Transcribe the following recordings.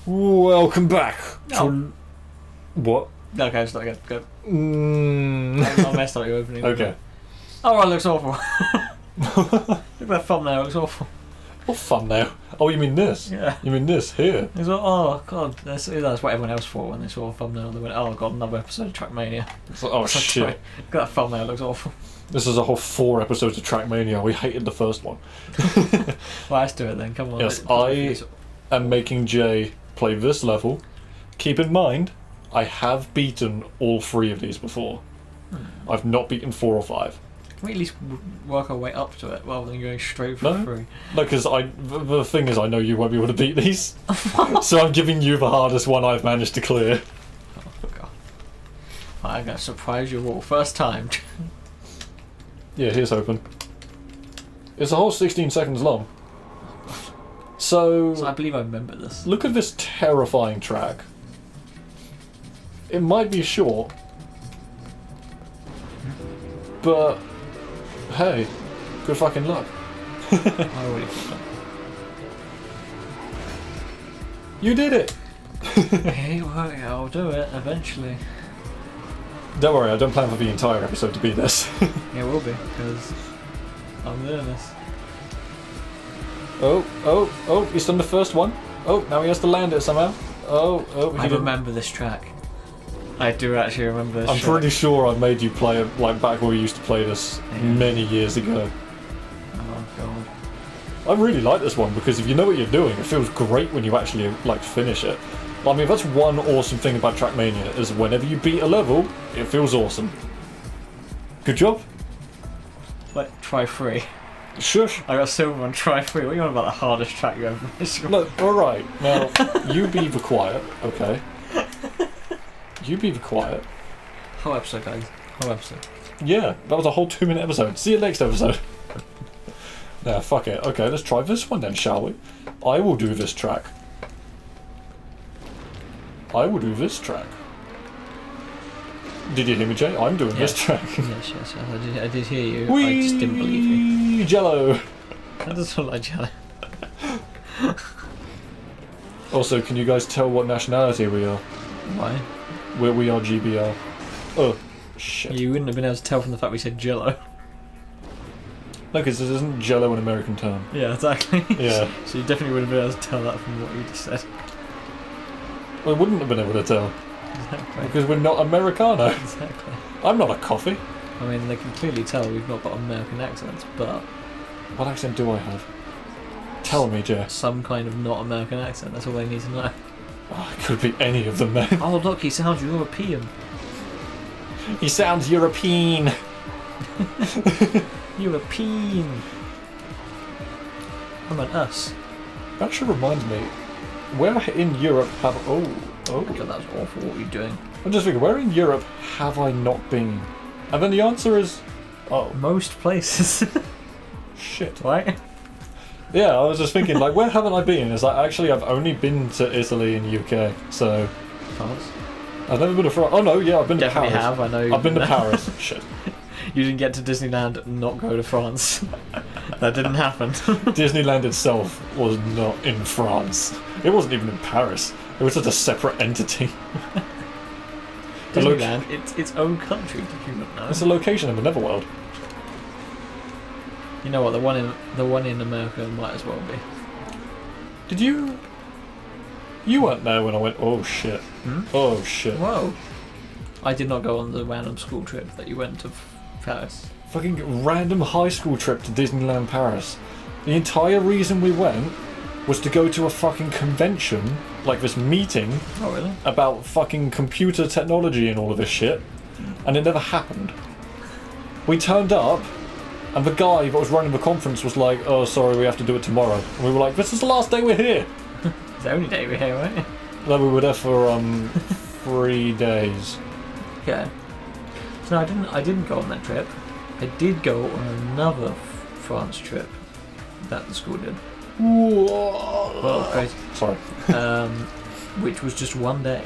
Welcome back to... Oh. What? Okay, start again. Go. Mm. I messed up your opening. Okay. Oh, it looks awful. Look at that thumbnail, it looks awful. What thumbnail? Oh, you mean this? Yeah. You mean this here? It's like, oh god, that's what everyone else thought when they saw a thumbnail. They went, oh god, another episode of Trackmania. It's like, oh shit. Look at that thumbnail, it looks awful. This is a whole 4 episodes of Trackmania. We hated the first one. Well, let's do it then, come on. Yes, I am making Jay play this level. Keep in mind, I have beaten all 3 of these before. I've not beaten 4 or 5. Can we at least work our way up to it rather than going straight for No. 3? No, because the thing is, I know you won't be able to beat these. So I'm giving you the hardest one I've managed to clear. Oh god. I'm gonna surprise you all. First time. Yeah, here's hoping. It's a whole 16 seconds long. So I believe I remember this. look at this terrifying track. It might be short, but hey, good fucking luck. I already forgot. You did it! Hey, well, I'll do it eventually. Don't worry, I don't plan for the entire episode to be this. Yeah, it will be, because I'm doing this. Oh, he's done the first one. Oh, now he has to land it somehow. Oh, he I didn't. remember this track. I do actually remember this I'm track. pretty sure I made you play it like back where we used to play this Yeah. many years ago. Oh god. I really like this one because if you know what you're doing, it feels great when you actually like finish it. I mean, that's one awesome thing about Trackmania is whenever you beat a level, it feels awesome. Good job. Like, try 3. Shush. I got silver on try 3. What are you on about the hardest track you ever made? Look, alright, now, you be the quiet, okay? You be the quiet. Whole episode, guys. Whole episode. Yeah, that was a whole 2-minute episode. See you next episode. Nah, fuck it. Okay, let's try this one then, shall we? I will do this track. I will do this track. Did you hear me, Jay? I'm doing this track. Yes, I did hear you. I just didn't believe you. Jello! That does look like jello. Also, can you guys tell what nationality we are? Why? We are GBR. Oh, shit. You wouldn't have been able to tell from the fact we said jello. No, because this isn't Jello an American term. Yeah, exactly. Yeah. So you definitely wouldn't have been able to tell that from what you just said. I wouldn't have been able to tell. Exactly. Because we're not Americano. Exactly. I'm not a coffee. I mean, they can clearly tell we've not got American accents, but What accent do I have? Tell me, Jay. some kind of not American accent, that's all they need to know. Oh, it could be any of them, man. Oh, look, he sounds European. He sounds European. European. How about us? That actually reminds me. Where in Europe have... Oh. Oh god, that's awful. What are you doing? I'm just thinking, where in Europe have I not been? And then the answer is... Oh, Most places. shit. Right? Yeah, I was just thinking, like, where haven't I been? It's like, actually, I've only been to Italy and UK, so... France. I've never been to France. Oh, no, yeah, I've been Definitely to Paris. have, I know. I've been to Paris. Shit. You didn't get to Disneyland and not go to France. That didn't happen. Disneyland itself was not in France. It wasn't even in Paris. It was just a separate entity. Disneyland, it's its own country, did you not know? It's a location in the Netherworld. You know what, the one in America might as well be. Did you... You weren't there when I went... Oh, shit. Hmm? Oh, shit. Whoa. I did not go on the random school trip that you went to Paris. Fucking random high school trip to Disneyland Paris. The entire reason we went was to go to a fucking convention, like this meeting, Oh really? about fucking computer technology and all of this shit, and it never happened. We turned up, and the guy that was running the conference was like, oh, sorry, we have to do it tomorrow. And we were like, this is the last day we're here. It's the only day we're here, right? No, we were there for 3 days. Yeah. So no, I didn't go on that trip. I did go on another France trip that the school did. Well, crazy. Sorry. Which was just one day.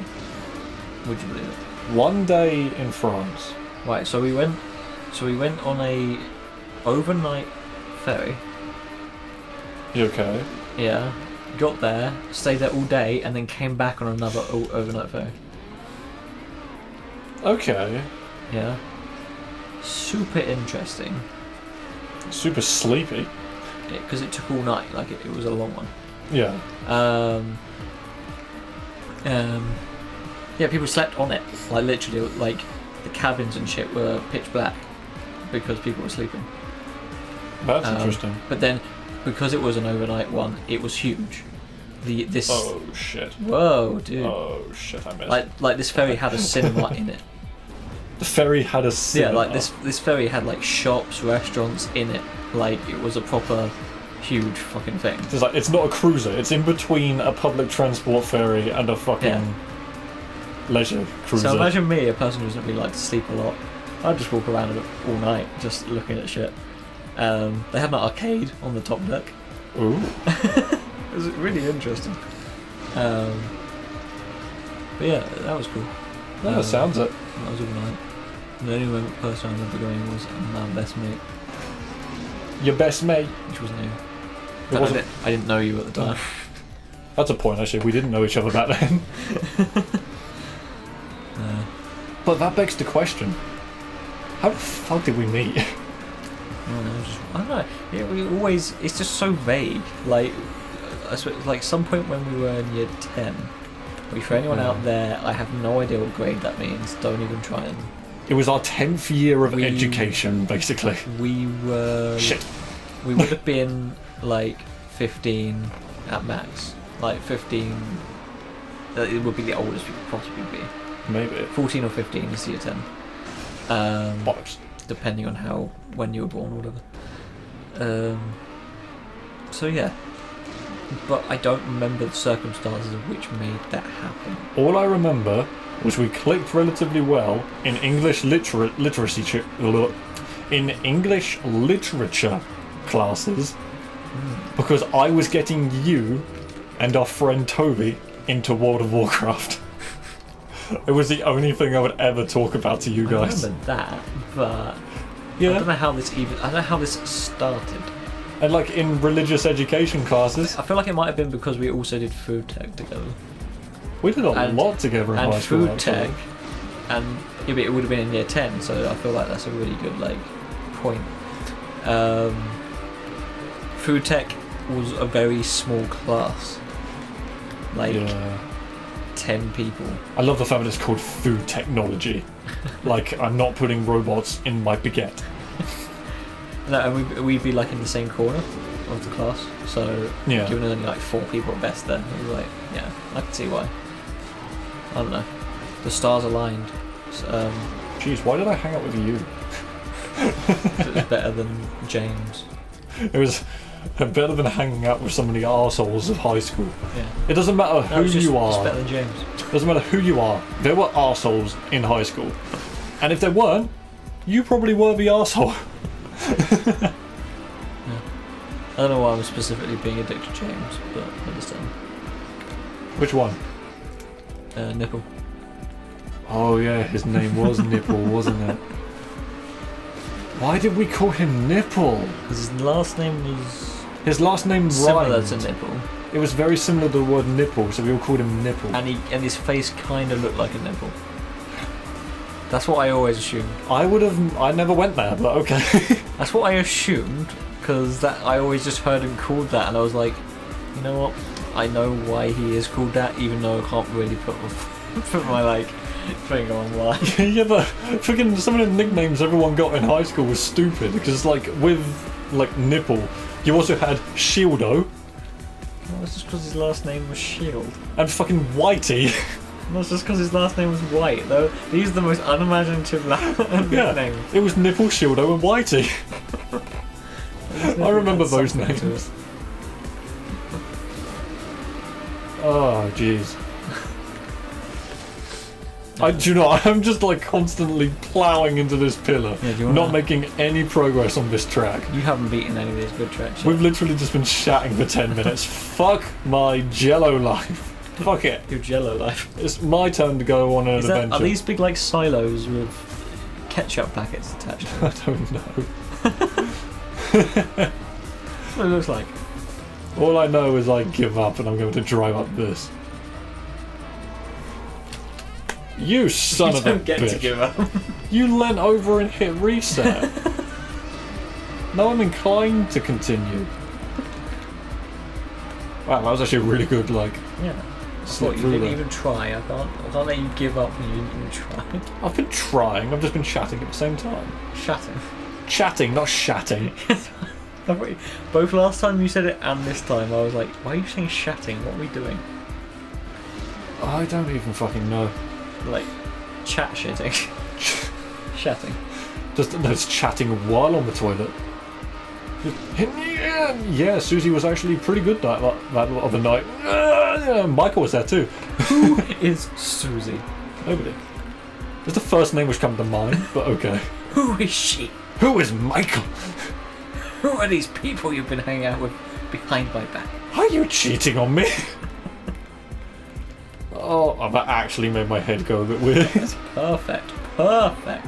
Would you believe it? 1 day in France. Right, so we went on a overnight ferry. You okay? Yeah. got there, stayed there all day, and then came back on another overnight ferry. Okay. Yeah. Super interesting. Super sleepy. Because it took all night, like it was a long one. Yeah. Yeah, people slept on it. Like literally, like the cabins and shit were pitch black because people were sleeping. That's interesting. But then, because it was an overnight one, it was huge. This. Oh shit. Whoa, dude. Oh shit, I missed. Like this ferry had a cinema in it. The ferry had a cinema. Yeah, like this ferry had like shops, restaurants in it. Like it was a proper huge fucking thing. It's like, it's not a cruiser. It's in between a public transport ferry and a fucking leisure cruiser. So imagine me, a person who doesn't really like to sleep a lot. I'd just walk around all night, just looking at shit. They had an arcade on the top deck. Ooh. It was really interesting. But yeah, that was cool. No, that sounds it. That was all night. The only person I remember going was my best mate. Your best mate? Which wasn't you. It wasn't. I didn't know you at the time. That's a point, actually. We didn't know each other back then. But that begs the question. How the fuck did we meet? I don't know. Yeah, we always. It's just so vague. Like, I suppose, like some point when we were in year 10. Which for anyone out there, I have no idea what grade that means. Don't even try and. It was our 10th year of education, basically. We were. Shit. We would have been like 15 at max. Like 15. It would be the oldest we could possibly be. Maybe. 14 or 15 is year 10. Bollocks. Depending on when you were born or whatever. So yeah. But I don't remember the circumstances of which made that happen. All I remember was we clicked relatively well in English literature classes because I was getting you and our friend Toby into World of Warcraft. It was the only thing I would ever talk about to you guys. I remember that, but yeah. I don't know how this started. And like in religious education classes, I feel like it might have been because we also did food tech together. We did a lot together in high school. And food tech, and yeah, but it would have been in year 10, so I feel like that's a really good like point. Food tech was a very small class, like 10 people. I love the fact that it's called food technology. Like I'm not putting robots in my baguette. No, and we'd be like in the same corner of the class, so given there's only like 4 people at best there, it was like, yeah, I can see why. I don't know. The stars aligned. Jeez, why did I hang out with you? It was better than James. It was better than hanging out with some of the arseholes of high school. Yeah. It doesn't matter who you are. It's better than James. It doesn't matter who you are. There were arseholes in high school. And if there weren't, you probably were the arsehole. Yeah. I don't know why I was specifically being addicted to James, but I understand. Which one? Nipple. Oh yeah, his name was Nipple, wasn't it? Why did we call him Nipple? Because his last name was... His last name similar rhymed. to Nipple. It was very similar to the word nipple, so we all called him Nipple. And his face kind of looked like a nipple. That's what I always assumed. I never went there, but okay. That's what I assumed, because I always just heard him called that, and I was like, you know what? I know why he is called that, even though I can't really put my like finger on why. Yeah, but freaking some of the nicknames everyone got in high school was stupid, because like with like Nipple, you also had Shieldo. No, it's just because his last name was Shield. And fucking Whitey. No, it's just because his last name was White, though. These are the most unimaginative nicknames. It was Nipple, Shieldo, and Whitey. I remember those names. Oh, jeez. I'm just like constantly ploughing into this pillar, not making any progress on this track. You haven't beaten any of these good tracks yet. We've literally just been chatting for 10 minutes. Fuck my Jello life. Fuck it. Your Jello life. It's my turn to go on an adventure. Are these big like silos with ketchup packets attached to them? I don't know. That's what it looks like. All I know is I give up and I'm going to drive up this. You son You of a don't get bitch. to give up. You leant over and hit reset. Now I'm inclined to continue. Wow, that was actually a really good, like... Yeah. I Slip thought you through didn't there. even try. I can't let you give up when you didn't even try. I've been trying, I've just been chatting at the same time. Shatting. Chatting, not shatting. Both last time you said it and this time I was like, why are you saying shatting? What are we doing? I don't even fucking know. Like, chat shitting. Shatting. Just there's chatting while on the toilet. Yeah, Susie was actually pretty good that other night. Yeah, Michael was there too. Who is Susie? Nobody. It's the first name which comes to mind, but okay. Who is she? Who is Michael? Who are these people you've been hanging out with behind my back? Are you cheating on me? Oh, that actually made my head go a bit weird. Perfect. Perfect.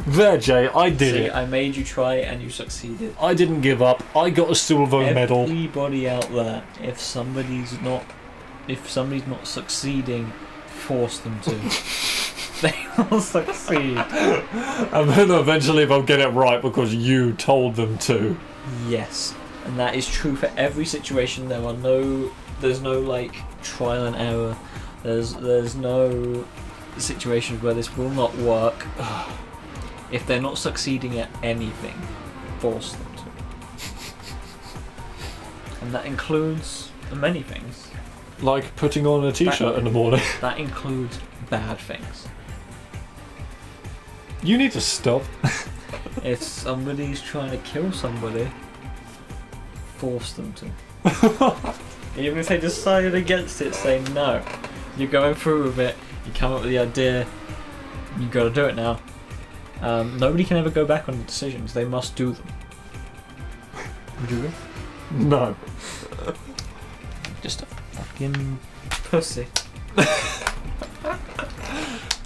There, Jay, I did See, it. I made you try and you succeeded. I didn't give up. I got a silver medal. Everybody out there, if somebody's not succeeding, force them to. They will succeed. And then eventually they'll get it right because you told them to. Yes, and that is true for every situation. There's no like trial and error. There's no situations where this will not work. If they're not succeeding at anything, force them to. And that includes many things. Like putting on a t-shirt in the morning. That includes bad things. You need to stop. If somebody's trying to kill somebody, force them to. Even if they decided against it, say no. You're going through with it, you come up with the idea, you gotta do it now. Nobody can ever go back on decisions, they must do them. Would you agree? No. Just a fucking pussy.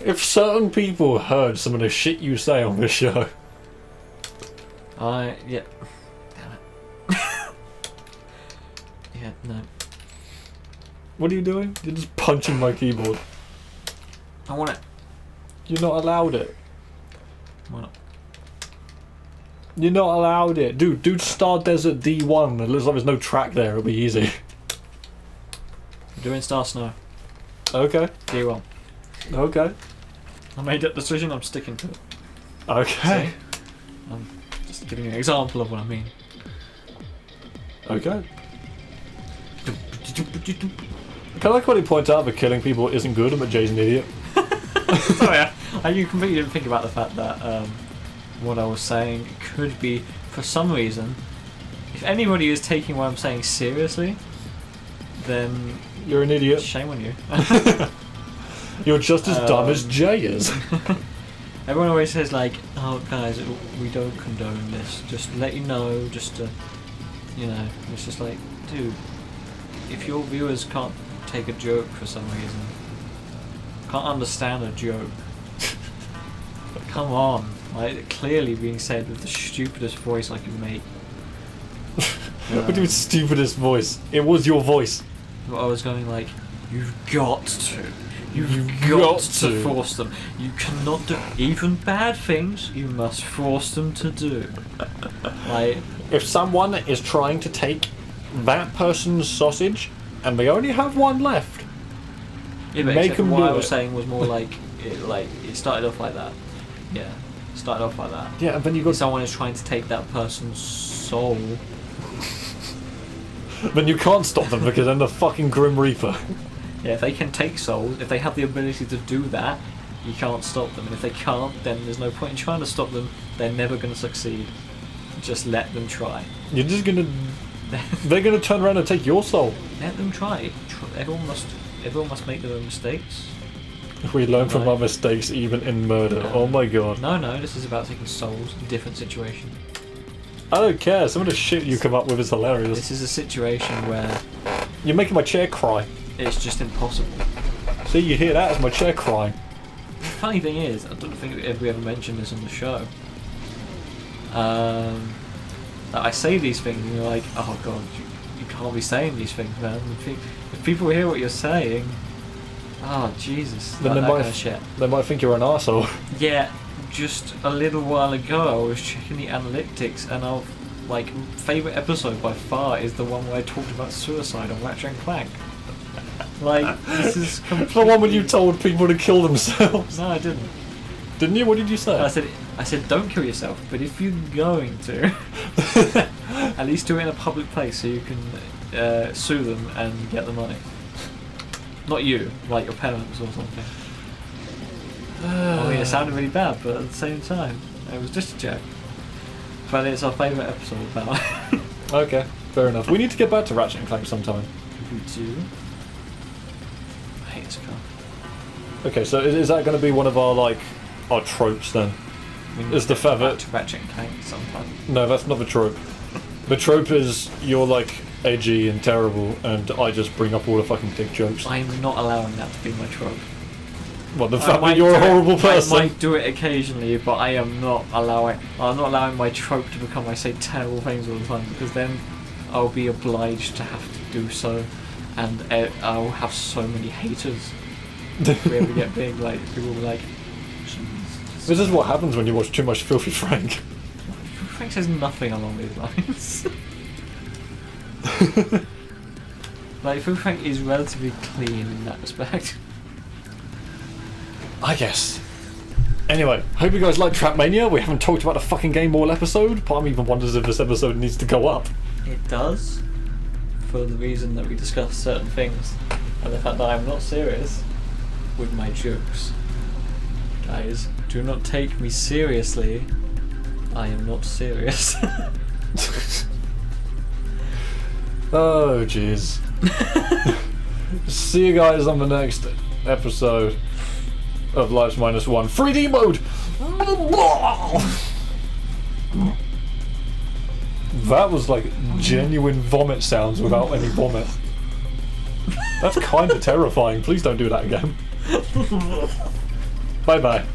If certain people heard some of the shit you say on this show. Yeah. Damn it. Yeah, no. What are you doing? You're just punching my keyboard. I want it. You're not allowed it. Why not? You're not allowed it. Dude, Star Desert D1. It looks like there's no track there. It'll be easy. I'm doing Star Snow. Okay. D1. Okay. I made that decision, I'm sticking to it. Okay. See? I'm just giving you an example of what I mean. Okay. I like when he points out that killing people isn't good and that Jay's an idiot. Sorry, you completely didn't think about the fact that what I was saying could be, for some reason, if anybody is taking what I'm saying seriously, then You're an idiot. shame on you. You're just as dumb as Jay is. Everyone always says like, oh guys, we don't condone this, just to let you know, just to, you know, it's just like, dude, if your viewers can't take a joke for some reason, can't understand a joke, come on, like clearly being said with the stupidest voice I can make. What do you mean stupidest voice? It was your voice. I was going like, you've got to. You've got got to. to force them. You cannot do even bad things. You must force them to do. Like, If someone is trying to take that person's sausage and they only have one left, yeah, but make except them what do I was it. saying was more like it started off like that. Yeah, started off like that. Yeah, and then you If got someone is trying to take that person's soul, then you can't stop them because then the fucking Grim Reaper. yeah, if they can take souls, if they have the ability to do that, you can't stop them. And if they can't, then there's no point in trying to stop them. They're never going to succeed. Just let them try. You're just gonna. They're gonna turn around and take your soul. Let them try. Everyone must make their own mistakes. If we learn from Right. our mistakes, even in murder. Oh my god. No, this is about taking souls. Different situation. I don't care. Some of the shit you come up with is hilarious. This is a situation where You're making my chair cry. it's just impossible. See, you hear that? It's my chair crying. The funny thing is, I don't think we ever mentioned this on the show. That I say these things and you're like, oh god, you can't be saying these things, man. If people hear what you're saying, oh Jesus, Then that they might kind of shit. They might think you're an arsehole. Yeah, just a little while ago, I was checking the analytics, and our favourite episode by far is the one where I talked about suicide on Ratchet and Clank. Like, this is completely... The one when you told people to kill themselves. No, I didn't. Didn't you? What did you say? I said don't kill yourself, but if you're going to, at least do it in a public place so you can sue them and get the money. Not you, like your parents or something. I mean, it sounded really bad, but at the same time, it was just a joke. But it's our favourite episode about it. Okay, fair enough. We need to get back to Ratchet and Clank sometime. We do. I hate this car. Okay, so is that going to be one of our tropes then? Is the fact that... to Ratchet and Clank sometime. No, that's not the trope. The trope is you're edgy and terrible, and I just bring up all the fucking dick jokes. I'm not allowing that to be my trope. What, the fact that you're a horrible person? I might do it occasionally, but I'm not allowing my trope to become I say terrible things all the time, because then I'll be obliged to have to do so, and I'll have so many haters. If we ever get big, people will be like, Jesus. This is what happens when you watch too much Filthy Frank. Frank says nothing along these lines. Filthy Frank is relatively clean in that respect. I guess. Anyway, hope you guys like Trackmania. We haven't talked about the fucking game all episode. Part of me even wonders if this episode needs to go up. It does, for the reason that we discussed certain things, and the fact that I'm not serious with my jokes. Guys, do not take me seriously. I am not serious. Oh, jeez. See you guys on the next episode of Lives Minus One 3D mode. That was genuine vomit sounds without any vomit. That's kind of terrifying. Please don't do that again. Bye bye.